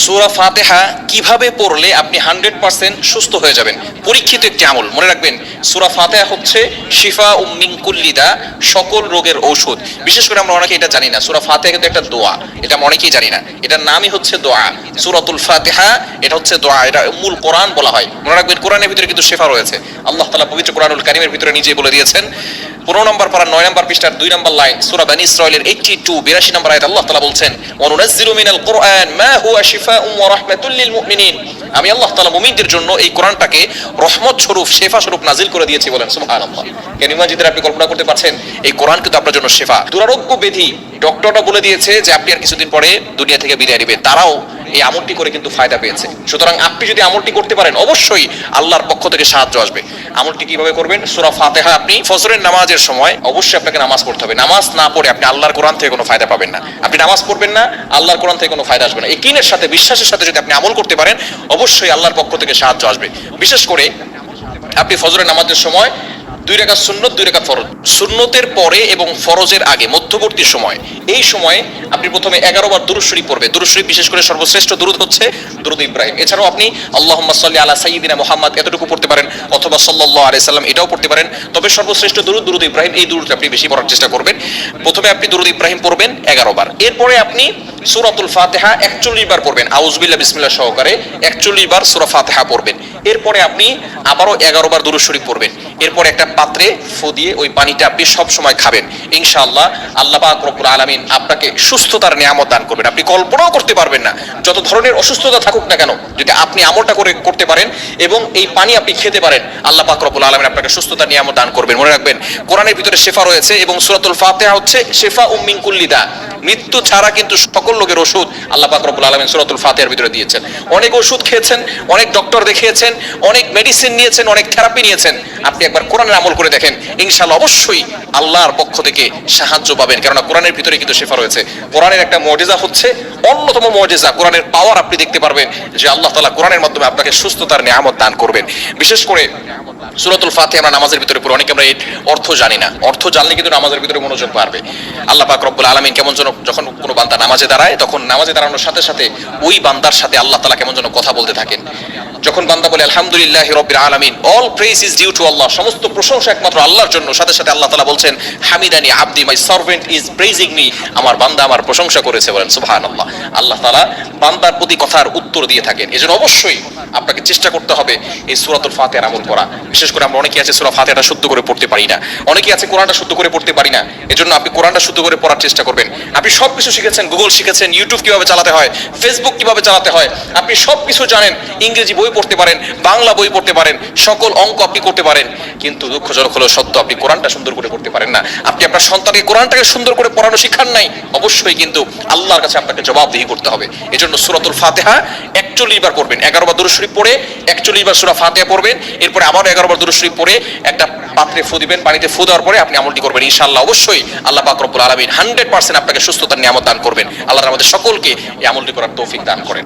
সূরা ফাতিহা কিভাবে পড়লে আপনি 100% সুস্থ হয়ে যাবেন? পরীক্ষিত একটি আমল, মনে রাখবেন। সূরা ফাতিহা হচ্ছে শিফা মিন কুল্লি দা, সকল রোগের ঔষধ। বিশেষ করে আমরা অনেকে এটা জানি না, সূরা ফাতিহা কিন্তু একটা দোয়া, এটা আমরা অনেকেই জানি না। এটার নামই হচ্ছে দোয়া, সূরাতুল ফাতিহা। এটা হচ্ছে দোয়া, এটা উম্মুল কোরআন বলা হয়। মনে রাখবেন, কোরআনের ভিতরে কিন্তু শিফা রয়েছে। আল্লাহ তাআলা পবিত্র কোরআনুল কারীমের ভিতরে নিজেই বলে দিয়েছেন। 15 নম্বর পারা 9 নম্বর পৃষ্ঠার 2 নম্বর লাইন, সূরা বনী ইসরাঈলের 82 নম্বর আয়াত, আল্লাহ তাআলা বলছেন, ওয়া নুনাজ্জিলু মিনাল কুরআন মা হুয়া শিফাউন ওয়া রাহমাতুল লিল মুমিনিন। আমি আল্লাহ তাআলা মুমিনদের জন্য এই কোরআনটাকে রহমত স্বরূপ, শিফা স্বরূপ নাজিল করে দিয়েছি। বলেন সুবহানাল্লাহ। কেন ইমাজিদের আপনি কল্পনা করতে পারছেন, এই কোরআন কিন্তু আপনার জন্য শিফা। দুরারোগ্য ব্যাধি ডক্টররা বলে দিয়েছে যে আপনি আর কিছুদিন পরে দুনিয়া থেকে বিদায় নেবেন, তারাও এই আমলটি করে কিন্তু ফায়দা পেয়েছে। সুতরাং আপনি যদি আমলটি করতে পারেন, অবশ্যই আল্লাহর পক্ষ থেকে সাহায্য আসবে। আমলটি কিভাবে করবেন? সূরা ফাতিহা আপনি ফজরের নামাজের সময় অবশ্যই আপনাকে নামাজ পড়তে হবে। নামাজ না পড়ে আপনি আল্লাহর কোরআন থেকে কোনো ফায়দা পাবেন না। আপনি নামাজ পড়বেন না, আল্লাহর কোরআন থেকে কোনো ফায়দা আসবে না। ইয়াকিনের সাথে, বিশ্বাসের সাথে যদি আপনি আমল করতে পারেন, অবশ্যই আল্লাহর পক্ষ থেকে সাহায্য আসবে। বিশেষ করে আপনি ফজরের নামাজের সময় 2 রাকাত সুন্নত, 2 রাকাত ফরজ, সুন্নতের পরে এবং ফরজের আগে মধ্যবর্তী সময়, এই সময়ে আপনি প্রথমে 11 বার দুরূদ শরীফ পড়বেন। দুরূদ শরীফ বিশেষ করে সর্বশ্রেষ্ঠ দুরূদ হচ্ছে দুরূদ ইব্রাহিম। এছাড়াও আপনি আল্লাহুম্মা সাল্লি আলা সাইয়্যিদিনা মুহাম্মদ এতটুকু পড়তে পারেন, অথবা সাল্লাল্লাহু আলাইহি সাল্লাম এটাও পড়তে পারেন। তবে সর্বশ্রেষ্ঠ দুরূদ দুরূদ ইব্রাহিম, এই দুরূদটা আপনি বেশি পড়ার চেষ্টা করবেন। প্রথমে আপনি দুরূদ ইব্রাহিম পড়বেন 11 বার। এরপরে আপনি সূরাতুল ফাতিহা 41 বার পড়বেন, আউযু বিল্লাহি বিসমিল্লাহ সহকারে 41 বার সূরা ফাতিহা পড়বেন। এরপরে আপনি আবারও 11 বার দুরূদ শরীফ পড়বেন। এরপর একটা পাত্রে ফু দিয়ে ওই পানিটা আপনি সব সময় খাবেন। ইনশাআল্লাহ আল্লাহ পাক রব্বুল আলামিন আপনাকে সুস্থতার নিয়ামত দান করবেন। আপনি কল্পনাও করতে পারবেন না, যত ধরনের অসুস্থতা থাকুক না কেন, যদি আপনি আমলটা করতে পারেন এবং এই পানি আপনি খেতে পারেন, আল্লাহ পাক রব্বুল আলামিন আপনাকে সুস্থতার নিয়ামত দান করবেন। মনে রাখবেন, কোরআনের ভিতরে শিফা রয়েছে এবং সূরাতুল ফাতিহা হচ্ছে শিফা মিন কুল্লি দা। মৃত্যু ছাড়া কিন্তু সকল রোগের ওষুধ আল্লাহ পাক রব্বুল আলামিন সূরাতুল ফাতিহার ভিতরে দিয়েছেন। অনেক ওষুধ খেয়েছেন, অনেক ডক্টর দেখিয়েছেন, অনেক মেডিসিন নিয়েছেন, অনেক থেরাপি নিয়েছেন। আপনি একবার কোরআনের আমল করে দেখেন, ইনশাআল্লাহ অবশ্যই আল্লাহর পক্ষ থেকে সাহায্য পাবেন। কেননা কোরআনের ভিতরে কিন্তু শিফা রয়েছে। কোরআনের একটা মুজিজা হচ্ছে, অন্যতম মুজিজা, কোরআনের পাওয়ার আপনি দেখতে পারবেন যে আল্লাহ তাআলা কোরআনের মাধ্যমে আপনাকে সুস্থতার নিয়ামত দান করবেন। বিশেষ করে সূরাতুল ফাতিহা আমরা নামাজের ভিতরে পড়ি, অনেকে আমরা এর অর্থ জানি না। অর্থ জানলে কিন্তু নামাজের ভিতরে মনোযোগ বাড়বে। আল্লাহ পাক রব্বুল আলামিন কেমন যেন, যখন কোনো বান্দা নামাজে দাঁড়ায়, তখন নামাজে দাঁড়ানোর সাথে সাথে ওই বান্দার সাথে আল্লাহ তাআলা কেমন যেন কথা বলতে থাকেন। যখন বান্দা বলে আলহামদুলিল্লাহি রাব্বিল আলামিন, all praise is due to Allah, সমস্ত প্রশংসা একমাত্র আল্লাহর জন্য, সাথে সাথে আল্লাহ তাআলা বলছেন হামিদানি আবদি, my servant is praising me, আমার বান্দা আমার প্রশংসা করেছে। বলেন সুবহানাল্লাহ। আল্লাহ তাআলা বান্দার প্রতি কথার উত্তর দিয়ে থাকেন। এজন্য অবশ্যই আপনাকে চেষ্টা করতে হবে এই সূরাতুল ফাতিহার আমল করা। বিশেষ করে আমরা অনেকেই আছে সূরা ফাতিহাটা শুদ্ধ করে পড়তে পারি না, অনেকেই আছে কোরআনটা শুদ্ধ করে পড়তে পারি না। এজন্য আপনি কোরআনটা শুদ্ধ করে পড়ার চেষ্টা করবেন। আপনি সবকিছু শিখেছেন, গুগল শিখেছেন, ইউটিউব কিভাবে চালাতে হয়, ফেসবুক কিভাবে চালাতে হয়, আপনি সবকিছু জানেন। ইংরেজি বই পড়তে পারেন, বাংলা বই পড়তে পারেন, সকল অঙ্ক আপনি করতে পারেন, কিন্তু দুঃখজনক হলো সত্য, আপনি কোরআনটা সুন্দর করে পড়তে পারেন না। আপনি আপনার সন্তানকে কোরআনটাকে সুন্দর করে পড়ানো শিখান নাই, অবশ্যই কিন্তু আল্লাহর কাছে আপনাকে জবাবদিহি করতে হবে। এজন্য সূরাতুল ফাতিহা 41 বার পড়বেন, 11 বার দুরূদ শরীফ পড়ে 41 বার সূরা ফাতিহা পড়বেন। এরপরে আবার 11 বার দুরূদ শরীফ পড়ে একটা পাত্রে ফু দিবেন, পানিতে ফু দেওয়ার পরে আপনি আমলটি করবেন। ইনশাআল্লাহ অবশ্যই আল্লাহ পাক রব্বুল আলামিন 100% আপনাকে সুস্থতার নিয়ামত দান করবেন। আল্লাহ আমাদের সকলকে এই আমলটি করার তৌফিক দান করেন।